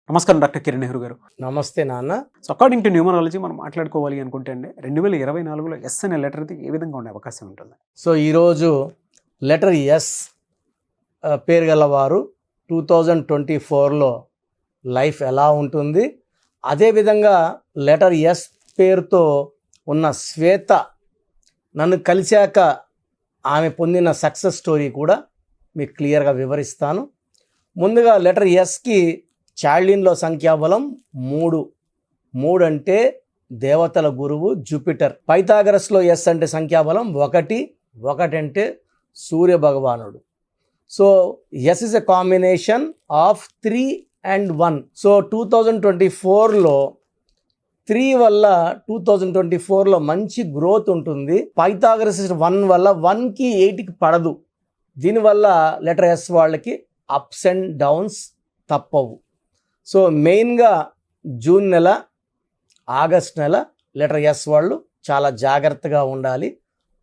నమస్కారం డాక్టర్ కిరణ్ నెహ్రూ గారు. నమస్తే నాన్న. సో అకార్డింగ్ టు న్యూమరాలజీ మనం మాట్లాడుకోవాలి అనుకుంటే అండి 2024లో ఎస్ అనే లెటర్ అయితే ఏ విధంగా ఉండే అవకాశం ఉంటుంది? సో ఈరోజు లెటర్ ఎస్ పేరు గలవారు 2024లో లైఫ్ ఎలా ఉంటుంది, అదేవిధంగా లెటర్ ఎస్ పేరుతో ఉన్న శ్వేత నన్ను కలిశాక ఆమె పొందిన సక్సెస్ స్టోరీ కూడా మీకు క్లియర్గా వివరిస్తాను. ముందుగా లెటర్ ఎస్కి చార్లిన్లో సంఖ్యాబలం 3 అంటే దేవతల గురువు జూపిటర్. పైథాగరస్లో ఎస్ అంటే సంఖ్యాబలం 1 అంటే సూర్య భగవానుడు. So S is a combination of 3 and 1. So 2024లో 3 వల్ల 2024లో మంచి గ్రోత్ ఉంటుంది. పైథాగరస్ 1 వల్ల 1కి 8కి పడదు. దీనివల్ల లెటర్ ఎస్ వాళ్ళకి అప్స్ అండ్ డౌన్స్ తప్పవు. సో మెయిన్గా జూన్ నెల, ఆగస్ట్ నెల లెటర్ ఎస్ వాళ్ళు చాలా జాగ్రత్తగా ఉండాలి.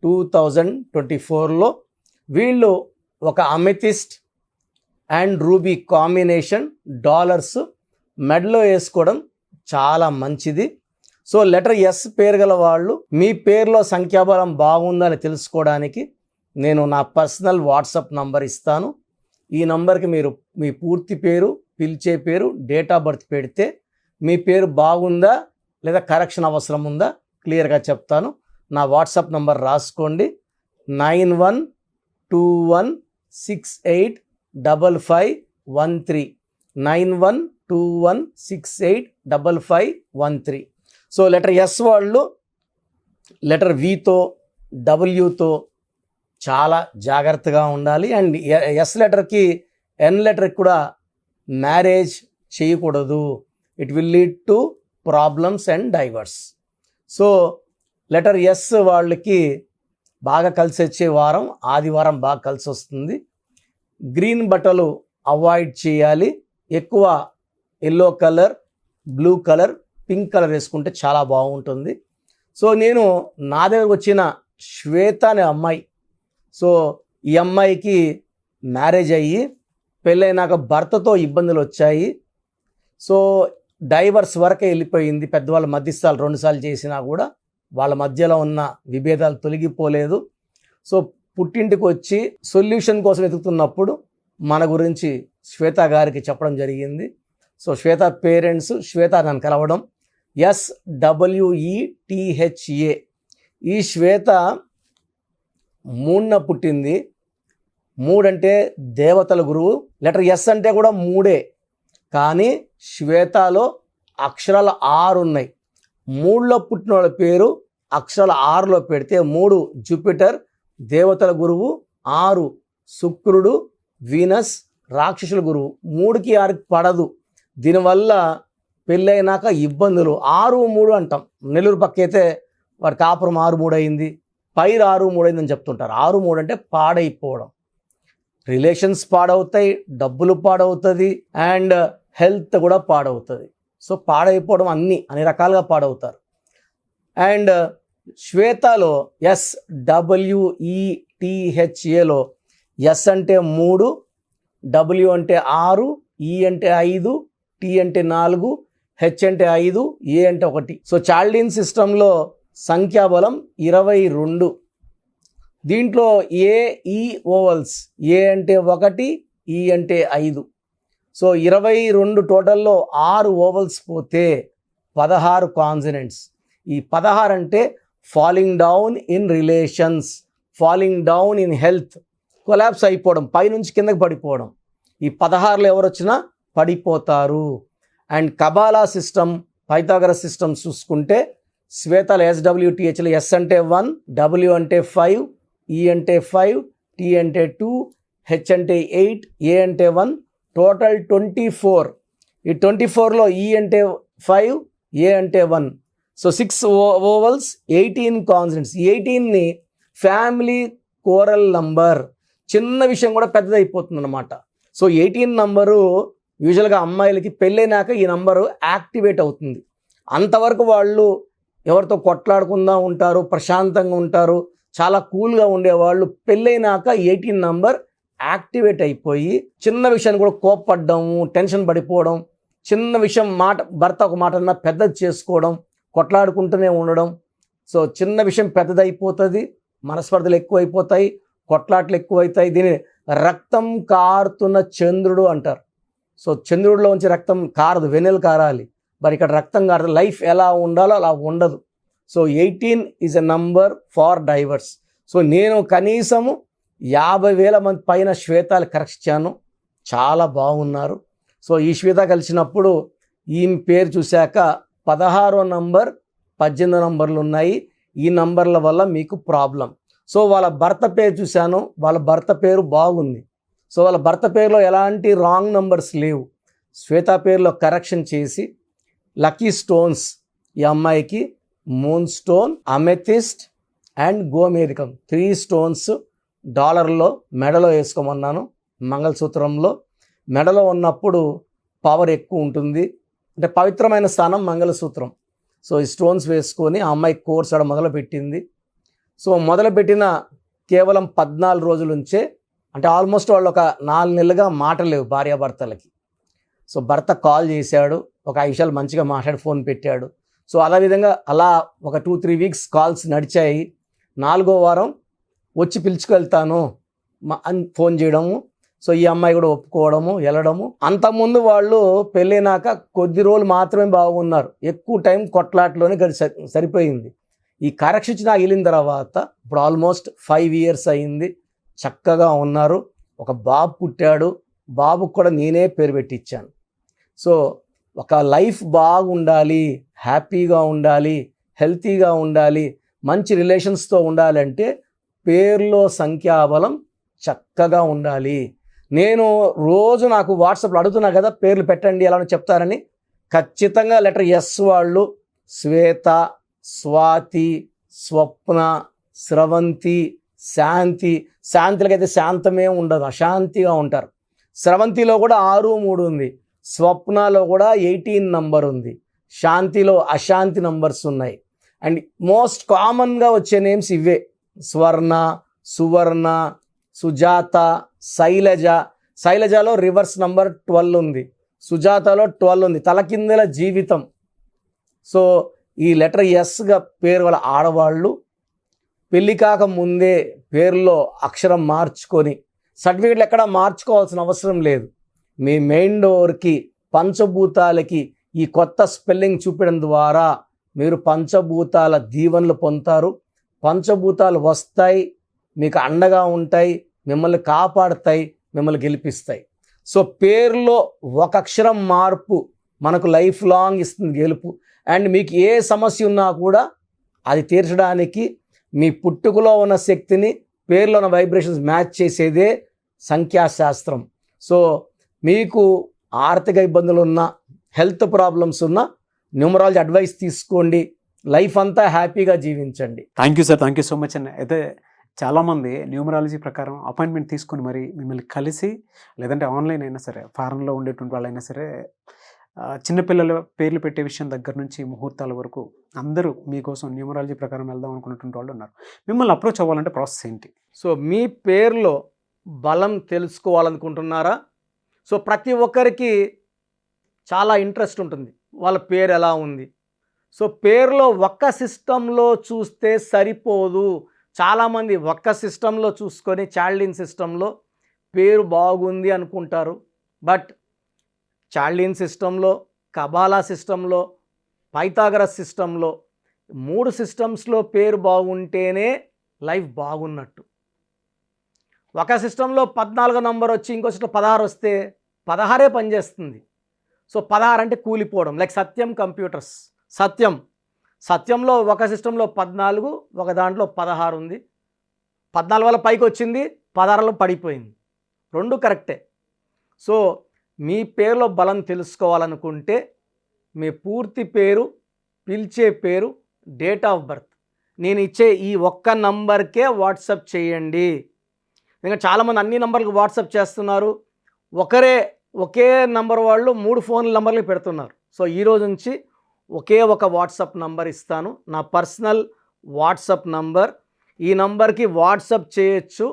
2024లో వీళ్ళు ఒక amethyst and ruby combination dollars మెడలో వేసుకోవడం చాలా మంచిది. సో లెటర్ ఎస్ పేరు గల వాళ్ళు మీ పేరులో సంఖ్యాబలం బాగుందని తెలుసుకోవడానికి నేను నా పర్సనల్ వాట్సాప్ నంబర్ ఇస్తాను. ఈ నంబర్కి మీరు మీ పూర్తి పేరు, పిలిచే పేరు, డేట్ ఆఫ్ బర్త్ పెడితే మీ పేరు బాగుందా లేదా కరెక్షన్ అవసరం ఉందా క్లియర్గా చెప్తాను. నా వాట్సాప్ నంబర్ రాసుకోండి, 9121685513 9121685513. సో లెటర్ ఎస్ వాళ్ళు లెటర్ వితో, డబ్ల్యూతో చాలా జాగ్రత్తగా ఉండాలి. అండ్ ఎస్ లెటర్కి, ఎన్ లెటర్కి కూడా మ్యారేజ్ చేయకూడదు. It will lead to problems and diverse. So letter S వాళ్ళకి బాగా కలిసి వచ్చే వారం ఆదివారం బాగా కలిసి వస్తుంది. గ్రీన్ బట్టలు అవాయిడ్ చేయాలి. ఎక్కువ yellow colour, blue colour, pink colour వేసుకుంటే చాలా బాగుంటుంది. సో నేను నా దగ్గరకు వచ్చిన శ్వేత అనే అమ్మాయి, సో ఈ అమ్మాయికి మ్యారేజ్ అయ్యి పెళ్ళైనాక భర్తతో ఇబ్బందులు వచ్చాయి. సో డైవర్స్ వరకే వెళ్ళిపోయింది. పెద్దవాళ్ళ మధ్యస్థాలు 2 సార్లు చేసినా కూడా వాళ్ళ మధ్యలో ఉన్న విభేదాలు తొలగిపోలేదు. సో పుట్టింటికి వచ్చి సొల్యూషన్ కోసం వెతుకుతున్నప్పుడు మన గురించి శ్వేత గారికి చెప్పడం జరిగింది. సో శ్వేత పేరెంట్స్ శ్వేత నన్ను కలవడం, SWETHA. ఈ శ్వేత 3న పుట్టింది. 3 అంటే దేవతల గురువు. లెటర్ ఎస్ అంటే కూడా 3, కానీ శ్వేతలో అక్షరాలు 6 ఉన్నాయి. 3లో పుట్టిన వాళ్ళ పేరు అక్షరాలు 6లో పెడితే 3 జూపిటర్ దేవతల గురువు, 6 శుక్రుడు వీనస్ రాక్షసుల గురువు. 3కి 6కి పడదు. దీనివల్ల పెళ్ళైనాక ఇబ్బందులు. 6-3 అంటాం. నెల్లూరు పక్క అయితే వాడి కాపురం 6-3 అయింది, పైరు 6-3 అయిందని చెప్తుంటారు. 6-3 అంటే పాడైపోవడం. రిలేషన్స్ పాడవుతాయి, డబ్బులు పాడవుతుంది, అండ్ హెల్త్ కూడా పాడవుతుంది. సో పాడైపోవడం అన్ని రకాలుగా పాడవుతారు. అండ్ శ్వేతలో SWETHAలో ఎస్ అంటే 3, డబ్ల్యూ అంటే 6, ఈ అంటే 5, టీ అంటే 4, హెచ్ అంటే 5, ఏ అంటే 1. సో చార్లిన్ సిస్టంలో సంఖ్యాబలం 22. దీంట్లో ఏఈ ఓవల్స్, ఏ అంటే 1, ఈ అంటే 5. సో 22 టోటల్లో 6 ఓవల్స్ పోతే 16 కాన్సనెంట్స్. ఈ 16 అంటే falling down in relations, falling down in health, collapse అయిపోవడం, పైనుంచి కిందకి పడిపోవడం. ఈ 16లో ఎవరు వచ్చినా పడిపోతారు. And Kabbalah system, Pythagoras system చూసుకుంటే శ్వేతల SWTHలో ఎస్ అంటే 1, డబ్ల్యూ అంటే 5, ఈ అంటే 5, టీ అంటే 2, హెచ్ అంటే 8, ఏ అంటే 1, టోటల్ 24. ఈ 24లో ఈ అంటే 5, ఏ అంటే 1. So 6 vowels, 18 consonants. 18ని ఫ్యామిలీ కోరల్ నంబర్. చిన్న విషయం కూడా పెద్దదైపోతుంది అన్నమాట. సో 18 నంబరు యూజువల్గా అమ్మాయిలకి పెళ్ళైనాక ఈ నంబరు యాక్టివేట్ అవుతుంది. అంతవరకు వాళ్ళు ఎవరితో కొట్లాడకుండా ఉంటారు, ప్రశాంతంగా ఉంటారు, చాలా కూల్గా ఉండేవాళ్ళు. పెళ్ళైనాక 18 నంబర్ యాక్టివేట్ అయిపోయి చిన్న విషయాన్ని కూడా కోప్పడ్డము, టెన్షన్ పడిపోవడం, చిన్న విషయం భర్త ఒక మాట అన్నా పెద్దది చేసుకోవడం, కొట్లాడుకుంటూనే ఉండడం. సో చిన్న విషయం పెద్దదైపోతుంది, మనస్పర్ధలు ఎక్కువైపోతాయి, కొట్లాట్లు ఎక్కువైతాయి. దీని రక్తం కారుతున్న చంద్రుడు అంటారు. సో చంద్రుడిలో ఉంచి రక్తం కారదు, వెన్నెలు కారాలి. మరి ఇక్కడ రక్తం కారదు. లైఫ్ ఎలా ఉండాలో అలా ఉండదు. So 18 is a number far divorce. So నేను కనీసము 50,000 మంది పైన శ్వేతాలు కరెక్ట్ చాలా బాగున్నారు. సో ఈ శ్వేత కలిసినప్పుడు ఈమె పేరు చూశాక 16వ నంబర్ 18 నంబర్లు ఉన్నాయి. ఈ నంబర్ల వల్ల మీకు ప్రాబ్లం. సో వాళ్ళ భర్త పేరు చూశాను, వాళ్ళ భర్త పేరు బాగుంది. సో వాళ్ళ భర్త పేరులో ఎలాంటి రాంగ్ నంబర్స్ లేవు. శ్వేత పేరులో కరెక్షన్ చేసి లక్కీ స్టోన్స్ ఈ అమ్మాయికి మూన్ స్టోన్, అమెథిస్ట్ అండ్ గోమేధికం 3 స్టోన్స్ డాలర్లో మెడలో వేసుకోమన్నాను. మంగళసూత్రంలో మెడలో ఉన్నప్పుడు పవర్ ఎక్కువ ఉంటుంది. అంటే పవిత్రమైన స్థానం మంగళసూత్రం. సో ఈ స్టోన్స్ వేసుకొని ఆ అమ్మాయి కోర్స్ ఆడ మొదలుపెట్టింది. సో మొదలుపెట్టిన కేవలం 14 రోజుల నుంచే, అంటే ఆల్మోస్ట్ వాళ్ళు ఒక 4 నెలలుగా మాట లేవు భార్యాభర్తలకి. సో భర్త కాల్ చేశాడు, ఒక 5 నిమిషాలు మంచిగా మాట్లాడి ఫోన్ పెట్టాడు. సో అదేవిధంగా అలా ఒక 2-3 వీక్స్ కాల్స్ నడిచాయి. 4వ వారం వచ్చి పిలుచుకెళ్తాను అని ఫోన్ చేయడము. సో ఈ అమ్మాయి కూడా ఒప్పుకోవడము, వెళ్ళడము. అంతకుముందు వాళ్ళు పెళ్ళైనాక కొద్ది రోజులు మాత్రమే బాగున్నారు, ఎక్కువ టైం కొట్లాట్లోనే సరిపోయింది. ఈ కరెక్షన్ నాకు వెళ్ళిన తర్వాత ఇప్పుడు ఆల్మోస్ట్ 5 ఇయర్స్ అయింది, చక్కగా ఉన్నారు. ఒక బాబు పుట్టాడు, బాబుకు కూడా నేనే పేరు పెట్టించాను. సో ఒక లైఫ్ బాగుండాలి, హ్యాపీగా ఉండాలి, హెల్తీగా ఉండాలి, మంచి రిలేషన్స్తో ఉండాలంటే పేర్లో సంఖ్యాబలం చక్కగా ఉండాలి. నేను రోజు నాకు వాట్సాప్లో అడుగుతున్నా కదా పేర్లు పెట్టండి ఎలా చెప్తారని. ఖచ్చితంగా లెటర్ ఎస్ వాళ్ళు శ్వేత, స్వాతి, స్వప్న, స్రవంతి, శాంతి. శాంతిలకైతే శాంతమే ఉండదు, అశాంతిగా ఉంటారు. స్రవంతిలో కూడా 6-3 ఉంది, స్వప్నలో కూడా 18 నంబర్ ఉంది, శాంతిలో అశాంతి నంబర్స్ ఉన్నాయి. అండ్ మోస్ట్ కామన్గా వచ్చే నేమ్స్ ఇవే: స్వర్ణ, సువర్ణ, సుజాత, శైలజ. శైలజలో రివర్స్ నంబర్ 12 ఉంది, సుజాతలో 12 ఉంది, తలకిందల జీవితం. సో ఈ లెటర్ ఎస్గా పేరు వాళ్ళ ఆడవాళ్ళు పెళ్ళి కాక ముందే పేరులో అక్షరం మార్చుకొని, సర్టిఫికెట్లు ఎక్కడ మార్చుకోవాల్సిన అవసరం లేదు. మీ మెయిన్ డోర్కి పంచభూతాలకి ఈ కొత్త స్పెల్లింగ్ చూపించడం ద్వారా మీరు పంచభూతాల దీవెనలు పొందుతారు. పంచభూతాలు వస్తాయి, మీకు అండగా ఉంటాయి, మిమ్మల్ని కాపాడుతాయి, మిమ్మల్ని గెలిపిస్తాయి. సో పేరులో ఒక అక్షరం మార్పు మనకు లైఫ్ లాంగ్ ఇస్తుంది గెలుపు. అండ్ మీకు ఏ సమస్య ఉన్నా కూడా అది తీర్చడానికి మీ పుట్టుకలో ఉన్న శక్తిని పేరులో ఉన్న వైబ్రేషన్స్ మ్యాచ్ చేసేదే సంఖ్యాశాస్త్రం. సో మీకు ఆర్థిక ఇబ్బందులు ఉన్నా, హెల్త్ ప్రాబ్లమ్స్ ఉన్నా న్యూమరాలజీ అడ్వైస్ తీసుకోండి, లైఫ్ అంతా హ్యాపీగా జీవించండి. Thank you sir, thank you so much అండి. అయితే చాలామంది న్యూమరాలజీ ప్రకారం అపాయింట్మెంట్ తీసుకొని మరి మిమ్మల్ని కలిసి, లేదంటే ఆన్లైన్ అయినా సరే, ఫారెన్లో ఉండేటువంటి వాళ్ళైనా సరే, చిన్నపిల్లల పేర్లు పెట్టే విషయం దగ్గర నుంచి ముహూర్తాల వరకు అందరూ మీకోసం న్యూమరాలజీ ప్రకారం వెళ్దాం అనుకున్నటువంటి వాళ్ళు ఉన్నారు. మిమ్మల్ని అప్రోచ్ అవ్వాలంటే ప్రాసెస్ ఏంటి? సో మీ పేరులో బలం తెలుసుకోవాలనుకుంటున్నారా? సో ప్రతి ఒక్కరికి చాలా ఇంట్రెస్ట్ ఉంటుంది, వాళ్ళ పేరు ఎలా ఉంది. సో పేరులో ఒక్క సిస్టంలో చూస్తే సరిపోదు. చాలామంది ఒక్క సిస్టంలో చూసుకొని చాల్డిన్ సిస్టంలో పేరు బాగుంది అనుకుంటారు. బట్ చాల్డిన్ సిస్టంలో, కబాలా సిస్టంలో, పైథాగరస్ సిస్టంలో 3 సిస్టమ్స్లో పేరు బాగుంటేనే లైఫ్ బాగున్నట్టు. ఒక సిస్టంలో 14 నంబర్ వచ్చి ఇంకో సిస్టం 16 వస్తే 16 పనిచేస్తుంది. సో 16 అంటే కూలిపోవడం. లైక్ సత్యం కంప్యూటర్స్, సత్యంలో ఒక సిస్టంలో 14, ఒక దాంట్లో 16 ఉంది. 14 వల్ల పైకి వచ్చింది, 16లో పడిపోయింది. 2 కరెక్టే. సో మీ పేరులో బలం తెలుసుకోవాలనుకుంటే మీ పూర్తి పేరు, పిలిచే పేరు, డేట్ ఆఫ్ బర్త్ నేను ఇచ్చే ఈ ఒక్క నంబర్కే వాట్సాప్ చేయండి. ఇంకా చాలామంది అన్ని నంబర్లకు వాట్సాప్ చేస్తున్నారు. ఒకే నంబర్ వాళ్ళు 3 ఫోన్ నంబర్లు పెడుతున్నారు. సో ఈరోజు నుంచి ఒకే ఒక వాట్సాప్ నంబర్ ఇస్తాను, నా పర్సనల్ వాట్సాప్ నంబర్. ఈ నంబర్కి వాట్సాప్ చేయొచ్చు,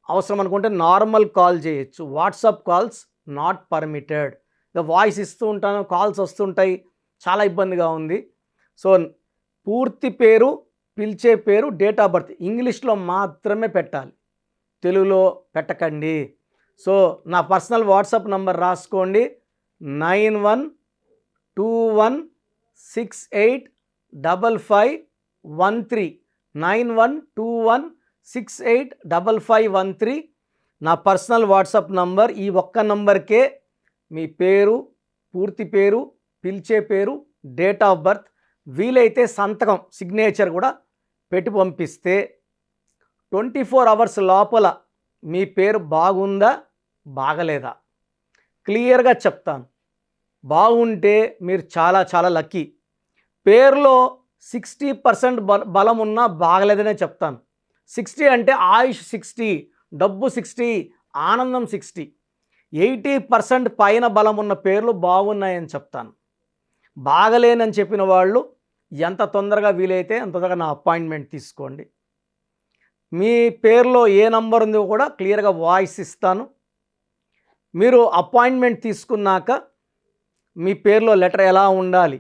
అవసరం అనుకుంటే నార్మల్ కాల్ చేయొచ్చు. WhatsApp calls not permitted. ఇక వాయిస్ ఇస్తూ ఉంటాను, కాల్స్ వస్తుంటాయి, చాలా ఇబ్బందిగా ఉంది. సో పూర్తి పేరు, పిలిచే పేరు, డేట్ ఆఫ్ బర్త్ ఇంగ్లీష్లో మాత్రమే పెట్టాలి, తెలుగులో పెట్టకండి. సో నా పర్సనల్ వాట్సాప్ నంబర్ రాసుకోండి, 9121685513, 9121685513 నా పర్సనల్ వాట్సాప్ నంబర్. ఈ ఒక్క నంబర్కే మీ పేరు, పూర్తి పేరు, పిలిచే పేరు, డేట్ ఆఫ్ బర్త్, వీలైతే సంతకం సిగ్నేచర్ కూడా పెట్టి పంపిస్తే 24 అవర్స్ లోపల మీ పేరు బాగుందా బాగలేదా క్లియర్గా చెప్తాను. బాగుంటే మీరు చాలా చాలా లక్కీ. పేరులో 60% బలం ఉన్నా బాగలేదనే చెప్తాను. 60 అంటే ఆయుష్ 60, డబ్బు 60, ఆనందం 60. 80% పైన బలం ఉన్న పేర్లు బాగున్నాయని చెప్తాను. బాగలేనని చెప్పిన వాళ్ళు ఎంత తొందరగా వీలైతే అంత తొందరగా నా అపాయింట్మెంట్ తీసుకోండి. మీ పేరులో ఏ నంబర్ ఉందో కూడా క్లియర్గా వాయిస్ ఇస్తాను. మీరు అపాయింట్మెంట్ తీసుకున్నాక మీ పేరులో లెటర్ ఎలా ఉండాలి,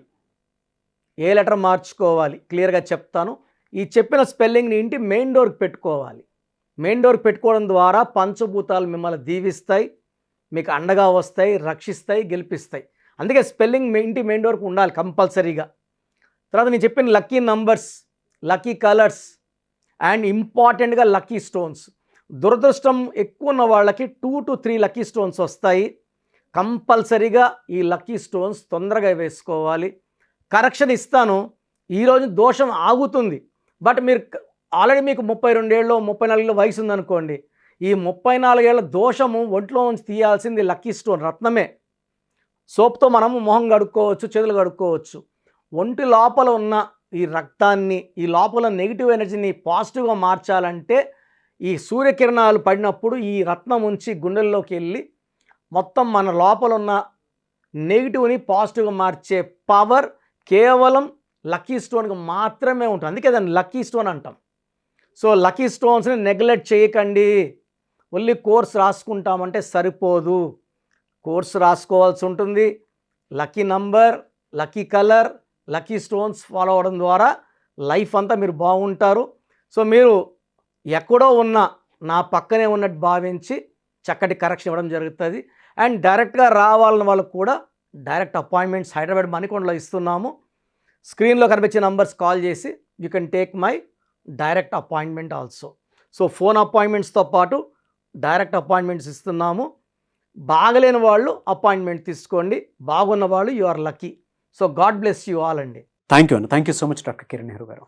ఏ లెటర్ మార్చుకోవాలి క్లియర్గా చెప్తాను. ఈ చెప్పిన స్పెల్లింగ్ని ఇంటి మెయిన్ డోర్కి పెట్టుకోవాలి. మెయిన్ డోర్కి పెట్టుకోవడం ద్వారా పంచభూతాలు మిమ్మల్ని దీవిస్తాయి, మీకు అండగా వస్తాయి, రక్షిస్తాయి, గెలిపిస్తాయి. అందుకే స్పెల్లింగ్ ఇంటి మెయిన్ డోర్కి ఉండాలి కంపల్సరీగా. తర్వాత నేను చెప్పిన lucky numbers, lucky colours and ఇంపార్టెంట్గా లక్కీ స్టోన్స్. దురదృష్టం ఎక్కువ ఉన్న వాళ్ళకి 2 to 3 లక్కీ స్టోన్స్ వస్తాయి. కంపల్సరీగా ఈ లక్కీ స్టోన్స్ తొందరగా వేసుకోవాలి. కరెక్షన్ ఇస్తాను. ఈరోజు దోషం ఆగుతుంది, బట్ మీరు ఆల్రెడీ మీకు 32 ఏళ్ళు 34 ఏళ్ళ వయసు ఉందనుకోండి, ఈ 34 ఏళ్ళ దోషము ఒంట్లో నుంచి తీయాల్సింది లక్కీ స్టోన్ రత్నమే. సోప్తో మనము మొహం కడుక్కోవచ్చు, చేతులు కడుక్కోవచ్చు. ఒంటి లోపల ఉన్న ఈ రక్తాన్ని, ఈ లోపల నెగిటివ్ ఎనర్జీని పాజిటివ్గా మార్చాలంటే ఈ సూర్యకిరణాలు పడినప్పుడు ఈ రత్నం ఉంచి గుండెల్లోకి వెళ్ళి మొత్తం మన లోపల ఉన్న నెగిటివ్ని పాజిటివ్గా మార్చే పవర్ కేవలం లక్కీ స్టోన్కి మాత్రమే ఉంటుంది. అందుకే దాన్ని లక్కీ స్టోన్ అంటాం. సో లక్కీ స్టోన్స్ని నెగ్లెక్ట్ చేయకండి. ఓన్లీ కోర్స్ రాసుకుంటామంటే సరిపోదు, కోర్స్ రాసుకోవాల్సి ఉంటుంది. Lucky number, lucky colour, lucky stones follow అవ్వడం ద్వారా లైఫ్ అంతా మీరు బాగుంటారు. సో మీరు ఎక్కడో ఉన్న నా పక్కనే ఉన్నట్టు భావించి చక్కటి కరెక్షన్ ఇవ్వడం జరుగుతుంది. అండ్ డైరెక్ట్గా రావాలని వాళ్ళకు కూడా డైరెక్ట్ అపాయింట్మెంట్స్ హైదరాబాద్ మణికొండలో ఇస్తున్నాము. స్క్రీన్లో కనిపించే నంబర్స్ కాల్ చేసి you can take my direct appointment also. So phone అపాయింట్మెంట్స్తో పాటు డైరెక్ట్ అపాయింట్మెంట్స్ ఇస్తున్నాము. బాగలేని వాళ్ళు అపాయింట్మెంట్ తీసుకోండి, బాగున్న వాళ్ళు you are lucky. So god bless you all అండి. Thank you so much doctor Kiran Nehru గారు.